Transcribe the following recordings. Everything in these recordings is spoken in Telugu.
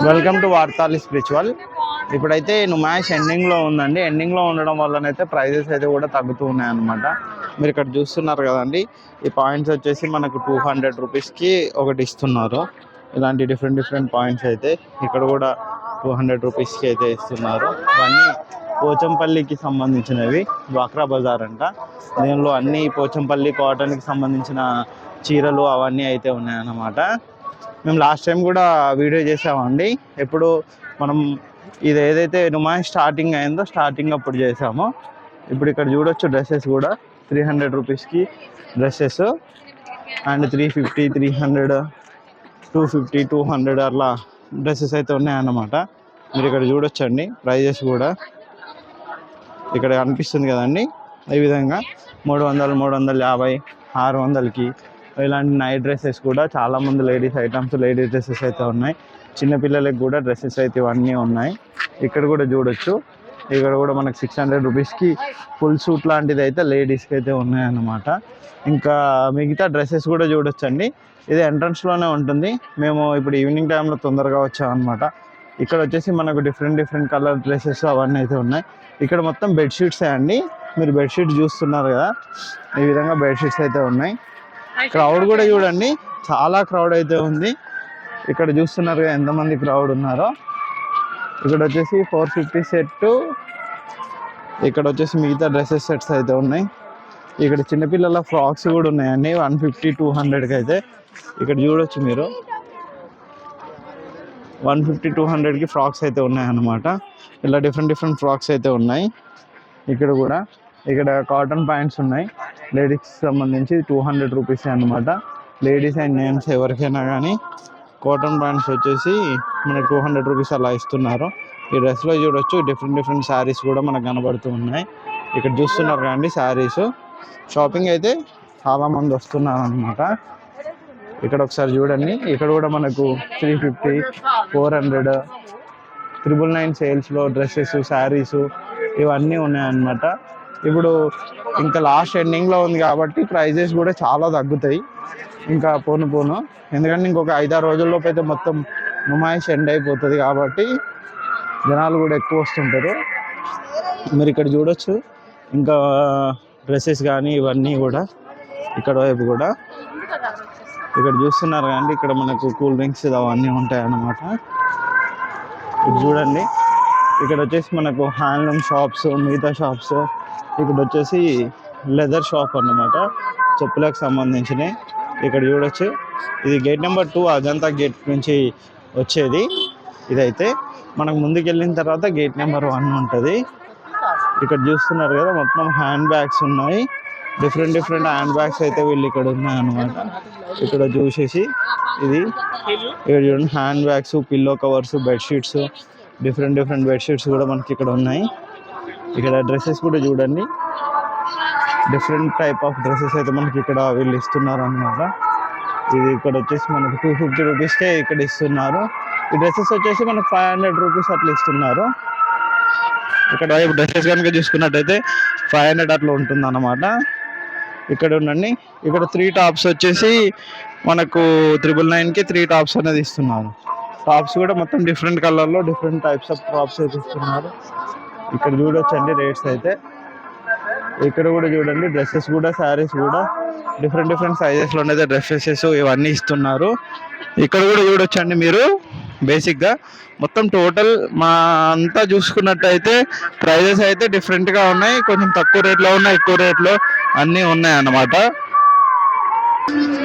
Welcome to వార్తాలి spiritual. ఇప్పుడైతే నుమాయిష్ ఎండింగ్లో ఉందండి. ఎండింగ్లో ఉండడం వల్లనైతే ప్రైజెస్ అయితే కూడా తగ్గుతూ ఉన్నాయన్నమాట. మీరు ఇక్కడ చూస్తున్నారు కదండి, ఈ పాయింట్స్ వచ్చేసి మనకు 200 రూపీస్కి ఒకటి ఇస్తున్నారు. ఇలాంటి డిఫరెంట్ పాయింట్స్ అయితే ఇక్కడ కూడా 200 రూపీస్కి అయితే ఇస్తున్నారు. ఇవన్నీ పోచంపల్లికి సంబంధించినవి, డ్వాక్రా బజార్ అంట. దీనిలో అన్ని పోచంపల్లి కాటన్కి సంబంధించిన చీరలు అవన్నీ అయితే ఉన్నాయన్నమాట. మేము లాస్ట్ టైం కూడా వీడియో చేసామండి. ఎప్పుడు మనం ఇది ఏదైతే నుమాయిష్ స్టార్టింగ్ అయిందో స్టార్టింగ్ అప్పుడు చేసామో. ఇప్పుడు ఇక్కడ చూడొచ్చు డ్రెస్సెస్ కూడా 300 రూపీస్కి డ్రెస్సెస్, అండ్ 350, 300, 250, 200 అట్లా డ్రెస్సెస్ అయితే ఉన్నాయన్నమాట. మీరు ఇక్కడ చూడొచ్చండి ప్రైజెస్ కూడా ఇక్కడ అనిపిస్తుంది కదండి. ఈ విధంగా 300, 350, 600కి ఇలాంటి నైట్ డ్రెస్సెస్ కూడా చాలామంది లేడీస్ ఐటమ్స్, లేడీస్ డ్రెస్సెస్ అయితే ఉన్నాయి. చిన్నపిల్లలకి కూడా డ్రెస్సెస్ అయితే ఇవన్నీ ఉన్నాయి. ఇక్కడ కూడా చూడొచ్చు, ఇక్కడ కూడా మనకు 600 రూపీస్కి ఫుల్ సూట్ లాంటిది అయితే లేడీస్కి అయితే ఉన్నాయన్నమాట. ఇంకా మిగతా డ్రెస్సెస్ కూడా చూడొచ్చండి. ఇది ఎంట్రన్స్లోనే ఉంటుంది. మేము ఇప్పుడు ఈవినింగ్ టైంలో తొందరగా వచ్చామన్నమాట. ఇక్కడ వచ్చేసి మనకు డిఫరెంట్ కలర్ డ్రెస్సెస్ అవన్నీ అయితే ఉన్నాయి. ఇక్కడ మొత్తం బెడ్షీట్సే అండి. మీరు బెడ్షీట్స్ చూస్తున్నారు కదా, ఈ విధంగా బెడ్షీట్స్ అయితే ఉన్నాయి. క్రౌడ్ కూడా చూడండి, చాలా క్రౌడ్ అయితే ఉంది. ఇక్కడ చూస్తున్నారు కదా ఎంతమంది క్రౌడ్ ఉన్నారో. ఇక్కడ వచ్చేసి 450 సెట్, ఇక్కడ వచ్చేసి మిగతా డ్రెస్సెస్ సెట్స్ అయితే ఉన్నాయి. ఇక్కడ చిన్నపిల్లల ఫ్రాక్స్ కూడా ఉన్నాయండి 150, 200కి అయితే. ఇక్కడ చూడొచ్చు మీరు 150, 200కి ఫ్రాక్స్ అయితే ఉన్నాయన్నమాట. ఇలా డిఫరెంట్ ఫ్రాక్స్ అయితే ఉన్నాయి. ఇక్కడ కూడా ఇక్కడ కాటన్ ప్యాంట్స్ ఉన్నాయి లేడీస్కి సంబంధించి 200 రూపీస్ అన్నమాట. లేడీస్ అండ్ జెంట్స్ ఎవరికైనా కానీ కాటన్ ప్యాంట్స్ వచ్చేసి మనకు 200 రూపీస్ అలా ఇస్తున్నారు. ఈ డ్రెస్లో చూడొచ్చు డిఫరెంట్ శారీస్ కూడా మనకు కనబడుతూ ఉన్నాయి. ఇక్కడ చూస్తున్నారు కదండి శారీస్. షాపింగ్ అయితే చాలామంది వస్తున్నారు అనమాట. ఇక్కడ ఒకసారి చూడండి, ఇక్కడ కూడా మనకు 350, 400, 999 సేల్స్లో డ్రెస్సెస్, శారీస్ ఇవన్నీ ఉన్నాయన్నమాట. ఇప్పుడు ఇంకా లాస్ట్ ఎండింగ్లో ఉంది కాబట్టి ప్రైజెస్ కూడా చాలా తగ్గుతాయి ఇంకా పోను. ఎందుకంటే ఇంకొక 5-6 రోజుల్లోపు అయితే మొత్తం నుమాయిష్ ఎండ్ అయిపోతుంది కాబట్టి జనాలు కూడా ఎక్కువ వస్తుంటారు. మీరు ఇక్కడ చూడొచ్చు ఇంకా డ్రెస్సెస్ కానీ ఇవన్నీ కూడా ఇక్కడ వైపు కూడా ఇక్కడ చూస్తున్నారు కానీ ఇక్కడ మనకు కూల్ డ్రింక్స్ అవన్నీ ఉంటాయి అన్నమాట. ఇది చూడండి, ఇక్కడ వచ్చేసి మనకు హ్యాండ్లూమ్ షాప్స్, మిగతా షాప్స్. ఇక్కడ వచ్చేసి లెదర్ షాప్ అన్నమాట, చెప్పులకు సంబంధించినవి. ఇక్కడ చూడొచ్చు, ఇది గేట్ నెంబర్ 2 అజంతా గేట్ నుంచి వచ్చేది. ఇదైతే మనకు ముందుకు వెళ్ళిన తర్వాత గేట్ నెంబర్ 1 ఉంటుంది. ఇక్కడ చూస్తున్నారు కదా మొత్తం హ్యాండ్ బ్యాగ్స్ ఉన్నాయి. డిఫరెంట్ హ్యాండ్ బ్యాగ్స్ అయితే వీళ్ళు ఇక్కడ ఉన్నాయన్నమాట. ఇక్కడ చూసేసి ఇది ఇక్కడ చూడండి hand bags, pillow covers, bedsheets, different bedsheets కూడా మనకి ఇక్కడ ఉన్నాయి. ఇక్కడ డ్రెస్సెస్ కూడా చూడండి, డిఫరెంట్ టైప్ ఆఫ్ డ్రెస్సెస్ అయితే మనకి ఇక్కడ వీళ్ళు ఇస్తున్నారు అన్నమాట. ఇది ఇక్కడ వచ్చేసి మనకు 250 రూపీస్కే ఇక్కడ ఇస్తున్నారు. ఈ డ్రెస్సెస్ వచ్చేసి మనకు 500 రూపీస్ అట్లా ఇస్తున్నారు. ఇక్కడ డ్రెస్సెస్ కనుక చూసుకున్నట్టయితే 500 అట్లా ఉంటుంది అన్నమాట. ఇక్కడ ఉండండి, ఇక్కడ 3 టాప్స్ వచ్చేసి మనకు 999కి 3 టాప్స్ అనేది ఇస్తున్నారు. టాప్స్ కూడా మొత్తం డిఫరెంట్ కలర్లో డిఫరెంట్ టైప్స్ ఆఫ్ టాప్స్ అయితే ఇస్తున్నారు. ఇక్కడ చూడొచ్చండి రేట్స్ అయితే. ఇక్కడ కూడా చూడండి డ్రెస్సెస్ కూడా, శారీస్ కూడా డిఫరెంట్ సైజెస్లో అయితే డ్రెస్సెస్ ఇవన్నీ ఇస్తున్నారు. ఇక్కడ కూడా చూడొచ్చండి మీరు బేసిక్గా మొత్తం టోటల్ మా అంతా చూసుకున్నట్టయితే ప్రైజెస్ అయితే డిఫరెంట్గా ఉన్నాయి. కొంచెం తక్కువ రేట్లో ఉన్నాయి, ఎక్కువ రేట్లో అన్నీ ఉన్నాయి అన్నమాట.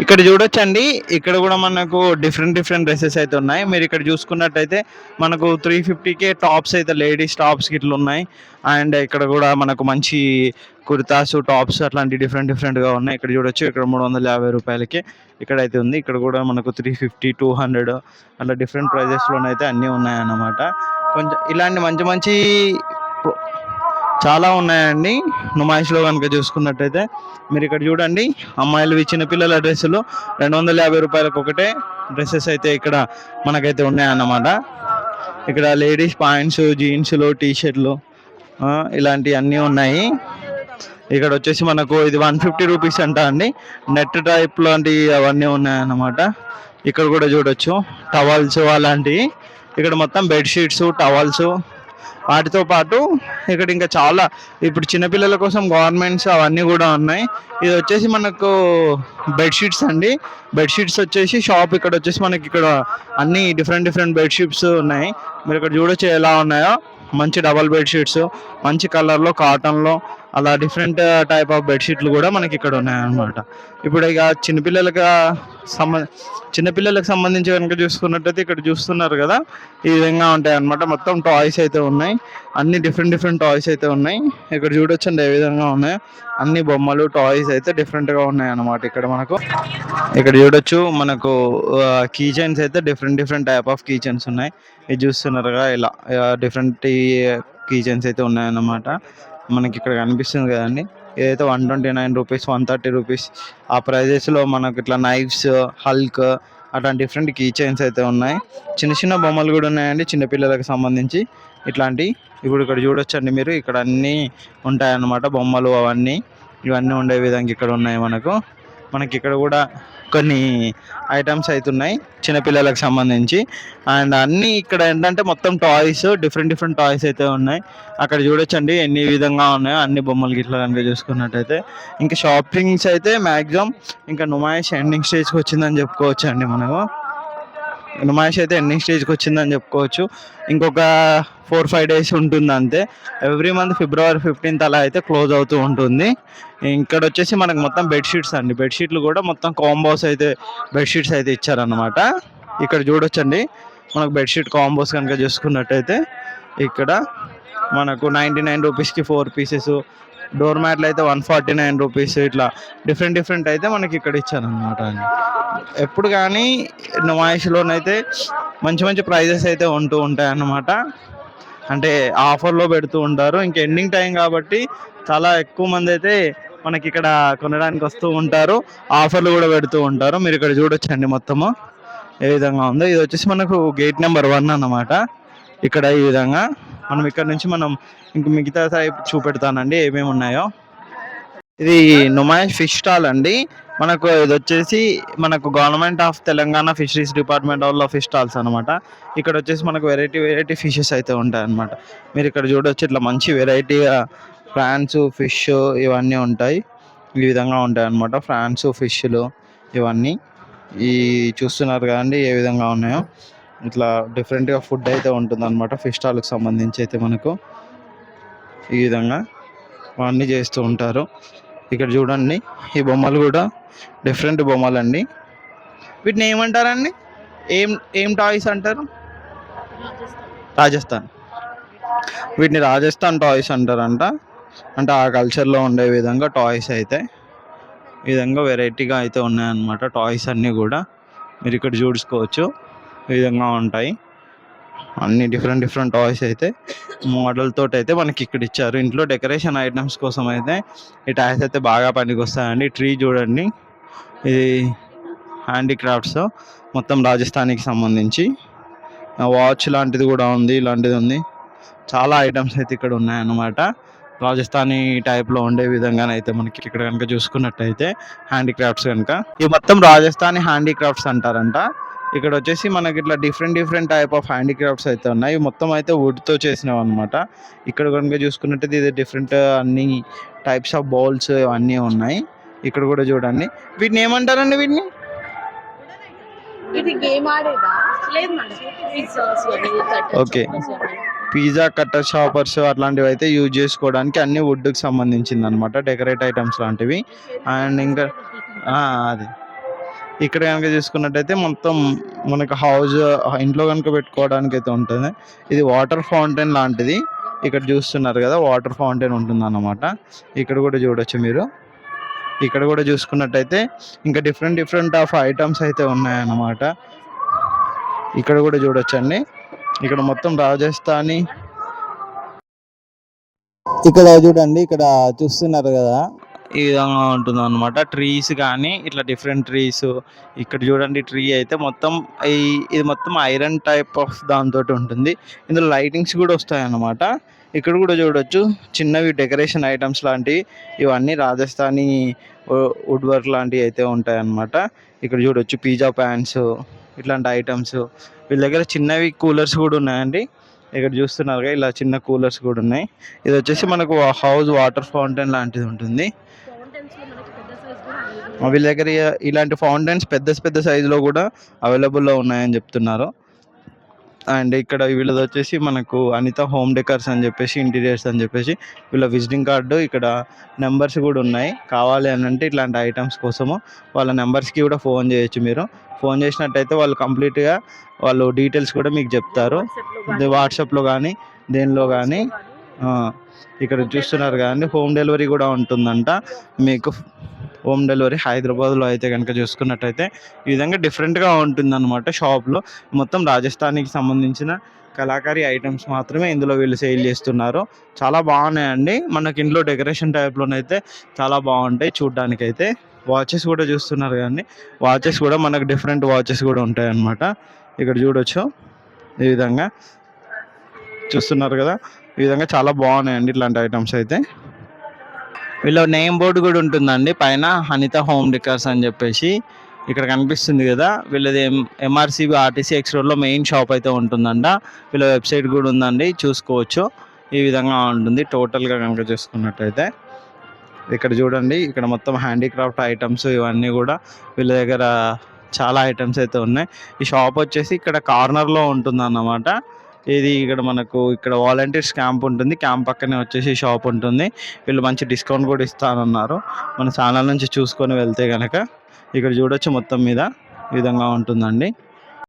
ఇక్కడ చూడొచ్చండి, ఇక్కడ కూడా మనకు డిఫరెంట్ డ్రెస్సెస్ అయితే ఉన్నాయి. మీరు ఇక్కడ చూసుకున్నట్టయితే మనకు 350కే టాప్స్ అయితే లేడీస్ టాప్స్ ఇట్లా ఉన్నాయి. అండ్ ఇక్కడ కూడా మనకు మంచి కుర్తాస్, టాప్స్ అట్లాంటి డిఫరెంట్గా ఉన్నాయి. ఇక్కడ చూడొచ్చు, ఇక్కడ 350 రూపాయలకి ఇక్కడైతే ఉంది. ఇక్కడ కూడా మనకు 350, 200 అట్లా డిఫరెంట్ ప్రైజెస్లోనైతే అన్నీ ఉన్నాయన్నమాట. కొంచెం ఇలాంటి మంచి చాలా ఉన్నాయండి నుమాయిష్లో కనుక చూసుకున్నట్టయితే. మీరు ఇక్కడ చూడండి అమ్మాయిలు చిన్నపిల్లల డ్రెస్సులు 250 రూపాయలకు ఒకటే డ్రెస్సెస్ అయితే ఇక్కడ మనకైతే ఉన్నాయన్నమాట. ఇక్కడ లేడీస్ ప్యాంట్స్, జీన్స్లు, టీషర్ట్లు ఇలాంటివి అన్నీ ఉన్నాయి. ఇక్కడ వచ్చేసి మనకు ఇది 150 రూపీస్ అంట అండి. నెట్ టైప్ లాంటివి అవన్నీ ఉన్నాయన్నమాట. ఇక్కడ కూడా చూడొచ్చు టవల్స్ అలాంటివి ఇక్కడ మొత్తం బెడ్షీట్స్, టవల్స్, వాటితో పాటు ఇక్కడ ఇంకా చాలా ఇప్పుడు చిన్నపిల్లల కోసం గవర్నమెంట్స్ అవన్నీ కూడా ఉన్నాయి. ఇది వచ్చేసి మనకు బెడ్షీట్స్ అండి. బెడ్షీట్స్ వచ్చేసి షాప్. ఇక్కడ వచ్చేసి మనకి ఇక్కడ అన్ని డిఫరెంట్ డిఫరెంట్ బెడ్షీట్స్ ఉన్నాయి. మీరు ఇక్కడ చూడొచ్చు ఎలా ఉన్నాయో. మంచి డబల్ బెడ్షీట్స్, మంచి కలర్లో, కాటన్లో, అలా డిఫరెంట్ టైప్ ఆఫ్ బెడ్షీట్లు కూడా మనకి ఇక్కడ ఉన్నాయన్నమాట. ఇప్పుడు ఇక చిన్నపిల్లలకు సంబంధించి కనుక చూసుకున్నట్టయితే ఇక్కడ చూస్తున్నారు కదా, ఈ విధంగా ఉంటాయి అన్నమాట. మొత్తం టాయ్స్ అయితే ఉన్నాయి, అన్ని డిఫరెంట్ డిఫరెంట్ టాయ్స్ అయితే ఉన్నాయి. ఇక్కడ చూడొచ్చండి ఏ విధంగా ఉన్నాయి. అన్ని బొమ్మలు, టాయ్స్ అయితే డిఫరెంట్గా ఉన్నాయి అన్నమాట. ఇక్కడ చూడొచ్చు మనకు కీ చైన్స్ అయితే different different type of key chains ఉన్నాయి. ఇది చూస్తున్నారుగా ఇలా డిఫరెంట్ కీ చైన్స్ అయితే ఉన్నాయన్నమాట. మనకి ఇక్కడ కనిపిస్తుంది కదండి. ఏదైతే 129 రూపీస్, 130 రూపీస్ ఆ ప్రైజెస్లో మనకు ఇట్లా నైఫ్స్, హల్క్ అట్లాంటి డిఫరెంట్ కీ చైన్స్ అయితే ఉన్నాయి. చిన్న చిన్న బొమ్మలు కూడా ఉన్నాయండి చిన్నపిల్లలకు సంబంధించి ఇట్లాంటి. ఇప్పుడు ఇక్కడ చూడొచ్చండి మీరు, ఇక్కడ అన్నీ ఉంటాయన్నమాట బొమ్మలు ఇవన్నీ ఉండే విధంగా ఇక్కడ ఉన్నాయి మనకి ఇక్కడ కూడా కొన్ని ఐటమ్స్ అయితే ఉన్నాయి చిన్నపిల్లలకు సంబంధించి. అండ్ అన్నీ ఇక్కడ ఏంటంటే మొత్తం టాయ్స్, డిఫరెంట్ డిఫరెంట్ టాయ్స్ అయితే ఉన్నాయి. అక్కడ చూడొచ్చండి ఎన్ని విధంగా ఉన్నాయో అన్ని బొమ్మలు గిట్లా కనుక చూసుకున్నట్టయితే. ఇంకా షాపింగ్స్ అయితే మ్యాక్సిమం ఇంకా నుమాయిష్ ఎండింగ్ స్టేజ్కి వచ్చిందని చెప్పుకోవచ్చు అండి. నుమాయిష్ అయితే ఎండింగ్ స్టేజ్కి వచ్చిందని చెప్పుకోవచ్చు. ఇంకొక 4-5 డేస్ ఉంటుంది అంతే. ఎవ్రీ మంత్ February 15th అలా అయితే క్లోజ్ అవుతూ ఉంటుంది. ఇక్కడ వచ్చేసి మనకు మొత్తం బెడ్షీట్స్ అండి. బెడ్షీట్లు కూడా మొత్తం కాంబోస్ అయితే బెడ్షీట్స్ అయితే ఇచ్చారన్నమాట. ఇక్కడ చూడొచ్చండి మనకు బెడ్షీట్ కాంబోస్ కనుక చూసుకున్నట్టయితే ఇక్కడ మనకు 99 రూపీస్కి 4 పీసెస్, డోర్ మ్యాట్లు అయితే 149 రూపీస్, ఇట్లా డిఫరెంట్ డిఫరెంట్ అయితే మనకి ఇక్కడ ఇచ్చారనమాట. ఎప్పుడు కానీ నుమాయిష్లోనైతే మంచి మంచి ప్రైజెస్ అయితే ఉంటూ ఉంటాయి అన్నమాట. అంటే ఆఫర్లో పెడుతూ ఉంటారు. ఇంక ఎండింగ్ టైం కాబట్టి చాలా ఎక్కువ మంది అయితే మనకి ఇక్కడ కొనడానికి వస్తూ ఉంటారు. ఆఫర్లు కూడా పెడుతూ ఉంటారు. మీరు ఇక్కడ చూడొచ్చండి మొత్తము ఏ విధంగా ఉందో. ఇది వచ్చేసి మనకు గేట్ నెంబర్ 1 అన్నమాట. ఇక్కడ ఈ విధంగా ఇక్కడ నుంచి ఇంక మిగతా సైడ్ చూపెడతానండి ఏమేమి ఉన్నాయో. ఇది నుమాయిష్ ఫిష్ స్టాల్ అండి. ఇది వచ్చేసి మనకు government of Telangana fisheries department వాళ్ళ ఫిష్ స్టాల్స్ అనమాట. ఇక్కడ వచ్చేసి మనకు వెరైటీ ఫిషెస్ అయితే ఉంటాయి అన్నమాట. మీరు ఇక్కడ చూడొచ్చు ఇట్లా మంచి వెరైటీగా ఫ్రాన్స్, ఫిష్ ఇవన్నీ ఉంటాయి. ఈ విధంగా ఉంటాయి అన్నమాట. ఫ్రాన్స్, ఫిష్లు ఇవన్నీ చూస్తున్నారు కదండి ఏ విధంగా ఉన్నాయో. ఇట్లా డిఫరెంట్గా ఫుడ్ అయితే ఉంటుంది అనమాట ఫిష్ స్టాల్కి సంబంధించి అయితే మనకు ఈ విధంగా అవన్నీ చేస్తూ ఉంటారు. ఇక్కడ చూడండి ఈ బొమ్మలు కూడా డిఫరెంట్ బొమ్మలు అండి. వీటిని ఏమంటారండి? ఏం టాయ్స్ అంటారు? రాజస్థాన్. వీటిని రాజస్థాన్ టాయ్స్ అంటారంట. అంటే ఆ కల్చర్లో ఉండే విధంగా టాయ్స్ అయితే ఈ విధంగా వెరైటీగా అయితే ఉన్నాయన్నమాట. టాయ్స్ అన్నీ కూడా మీరు ఇక్కడ చూసుకోవచ్చు ఈ విధంగా ఉంటాయి. అన్ని డిఫరెంట్ డిఫరెంట్ టాయ్స్ అయితే మోడల్ తోటి అయితే మనకి ఇక్కడ ఇచ్చారు. ఇంట్లో డెకరేషన్ ఐటమ్స్ కోసం అయితే ఈ టాయ్స్ అయితే బాగా పనికి వస్తాయండి. ట్రీ చూడండి, ఇది హ్యాండీక్రాఫ్ట్స్ మొత్తం రాజస్థానీకి సంబంధించి. వాచ్ లాంటిది కూడా ఉంది, ఇలాంటిది ఉంది. చాలా ఐటమ్స్ అయితే ఇక్కడ ఉన్నాయన్నమాట. రాజస్థానీ టైప్లో ఉండే విధంగానైతే మనకి ఇక్కడ కనుక చూసుకున్నట్టయితే హ్యాండీక్రాఫ్ట్స్ కనుక ఇవి మొత్తం రాజస్థానీ హ్యాండీక్రాఫ్ట్స్ అంటారంట. ఇక్కడ వచ్చేసి మనకి ఇట్లా డిఫరెంట్ టైప్ ఆఫ్ హ్యాండీక్రాఫ్ట్స్ అయితే ఉన్నాయి. మొత్తం అయితే వుడ్తో చేసినవి అనమాట. ఇక్కడ కనుక చూసుకున్నట్టయితే ఇది డిఫరెంట్ అన్ని టైప్స్ ఆఫ్ బౌల్స్ అన్నీ ఉన్నాయి. ఇక్కడ కూడా చూడండి. వీటిని ఏమంటారండి? వీటిని ఓకే, పిజ్జా కట్టర్, షాపర్స్ అట్లాంటివి అయితే యూజ్ చేసుకోవడానికి అన్ని వుడ్కి సంబంధించింది అనమాట. డెకరేట్ ఐటమ్స్ లాంటివి. అండ్ ఇంకా అది ఇక్కడ కనుక చూసుకున్నట్టయితే మొత్తం మనకు ఇంట్లో కనుక పెట్టుకోవడానికి అయితే ఉంటుంది. ఇది వాటర్ ఫౌంటైన్ లాంటిది. ఇక్కడ చూస్తున్నారు కదా, వాటర్ ఫౌంటైన్ ఉంటుంది అన్నమాట. ఇక్కడ కూడా చూడొచ్చు మీరు. ఇక్కడ కూడా చూసుకున్నట్టయితే ఇంకా డిఫరెంట్ ఆఫ్ ఐటమ్స్ అయితే ఉన్నాయన్నమాట. ఇక్కడ కూడా చూడొచ్చండి. ఇక్కడ మొత్తం రాజస్థానీ. ఇక్కడ చూడండి, ఇక్కడ చూస్తున్నారు కదా ఈ విధంగా ఉంటుంది అనమాట. ట్రీస్ కానీ ఇట్లా డిఫరెంట్ ట్రీస్. ఇక్కడ చూడండి ట్రీ అయితే మొత్తం ఇది మొత్తం ఐరన్ టైప్ ఆఫ్ దాంతో ఉంటుంది. ఇందులో లైటింగ్స్ కూడా వస్తాయి అన్నమాట. ఇక్కడ కూడా చూడొచ్చు చిన్నవి డెకరేషన్ ఐటమ్స్ లాంటివి. ఇవన్నీ రాజస్థానీ వుడ్ వర్క్ లాంటివి అయితే ఉంటాయి అన్నమాట. ఇక్కడ చూడొచ్చు పిజ్జా ప్యాన్స్, ఇట్లాంటి ఐటమ్స్. వీళ్ళ దగ్గర చిన్నవి కూలర్స్ కూడా ఉన్నాయండి. ఇక్కడ చూస్తున్నారు ఇలా చిన్న కూలర్స్ కూడా ఉన్నాయి. ఇది వచ్చేసి మనకు హౌస్ వాటర్ ఫౌంటైన్ లాంటిది ఉంటుంది. వీళ్ళ దగ్గర ఇలాంటి ఫౌంటైన్స్ పెద్ద పెద్ద సైజులో కూడా అవైలబుల్లో ఉన్నాయని చెప్తున్నారు. అండ్ ఇక్కడ వీళ్ళది వచ్చేసి మనకు అనిత హోమ్ డెకర్స్ అని చెప్పేసి, ఇంటీరియర్స్ అని చెప్పేసి వీళ్ళ విజిటింగ్ కార్డు, ఇక్కడ నెంబర్స్ కూడా ఉన్నాయి. కావాలి అని అంటే ఇట్లాంటి ఐటమ్స్ కోసము వాళ్ళ నెంబర్స్కి కూడా ఫోన్ చేయొచ్చు. మీరు ఫోన్ చేసినట్టయితే వాళ్ళు కంప్లీట్గా వాళ్ళు డీటెయిల్స్ కూడా మీకు చెప్తారు. వాట్సాప్లో కానీ దేనిలో కానీ. ఇక్కడ చూస్తున్నారు కానీ హోమ్ డెలివరీ కూడా ఉంటుందంట మీకు. హోమ్ డెలివరీ హైదరాబాద్లో అయితే కనుక చూసుకున్నట్టయితే ఈ విధంగా డిఫరెంట్గా ఉంటుందన్నమాట. షాప్లో మొత్తం రాజస్థాన్కి సంబంధించిన కళాకారీ ఐటమ్స్ మాత్రమే ఇందులో వీళ్ళు సేల్ చేస్తున్నారు. చాలా బాగున్నాయండి. మనకి ఇంట్లో డెకరేషన్ టైప్లోనైతే చాలా బాగుంటాయి చూడ్డానికైతే. వాచెస్ కూడా చూస్తున్నారు కానీ వాచెస్ కూడా మనకు డిఫరెంట్ వాచెస్ కూడా ఉంటాయి అన్నమాట. ఇక్కడ చూడొచ్చు ఈ విధంగా చూస్తున్నారు కదా. ఈ విధంగా చాలా బాగున్నాయండి ఇట్లాంటి ఐటమ్స్ అయితే. వీళ్ళ నేమ్ బోర్డు కూడా ఉంటుందండి పైన, అనిత హోమ్ డెకర్స్ అని చెప్పేసి ఇక్కడ కనిపిస్తుంది కదా. వీళ్ళది ఎంఆర్సీబీ ఆర్టీసీ ఎక్స్ రోడ్లో మెయిన్ షాప్ అయితే ఉంటుందంట. వీళ్ళ వెబ్సైట్ కూడా ఉందండి, చూసుకోవచ్చు. ఈ విధంగా ఉంటుంది టోటల్గా కనుక చూసుకున్నట్టయితే. ఇక్కడ చూడండి, ఇక్కడ మొత్తం హ్యాండీక్రాఫ్ట్ ఐటమ్స్ ఇవన్నీ కూడా వీళ్ళ దగ్గర చాలా ఐటమ్స్ అయితే ఉన్నాయి. ఈ షాప్ వచ్చేసి ఇక్కడ కార్నర్లో ఉంటుంది అన్నమాట. ఇది ఇక్కడ మనకు ఇక్కడ వాలంటీర్స్ క్యాంప్ ఉంటుంది. క్యాంప్ పక్కనే వచ్చేసి షాప్ ఉంటుంది. వీళ్ళు మంచి డిస్కౌంట్ కూడా ఇస్తానన్నారు. మన ఛానల్ నుంచి చూసుకొని వెళ్తే కనుక ఇక్కడ చూడొచ్చు మొత్తం మీద ఈ విధంగా ఉంటుందండి.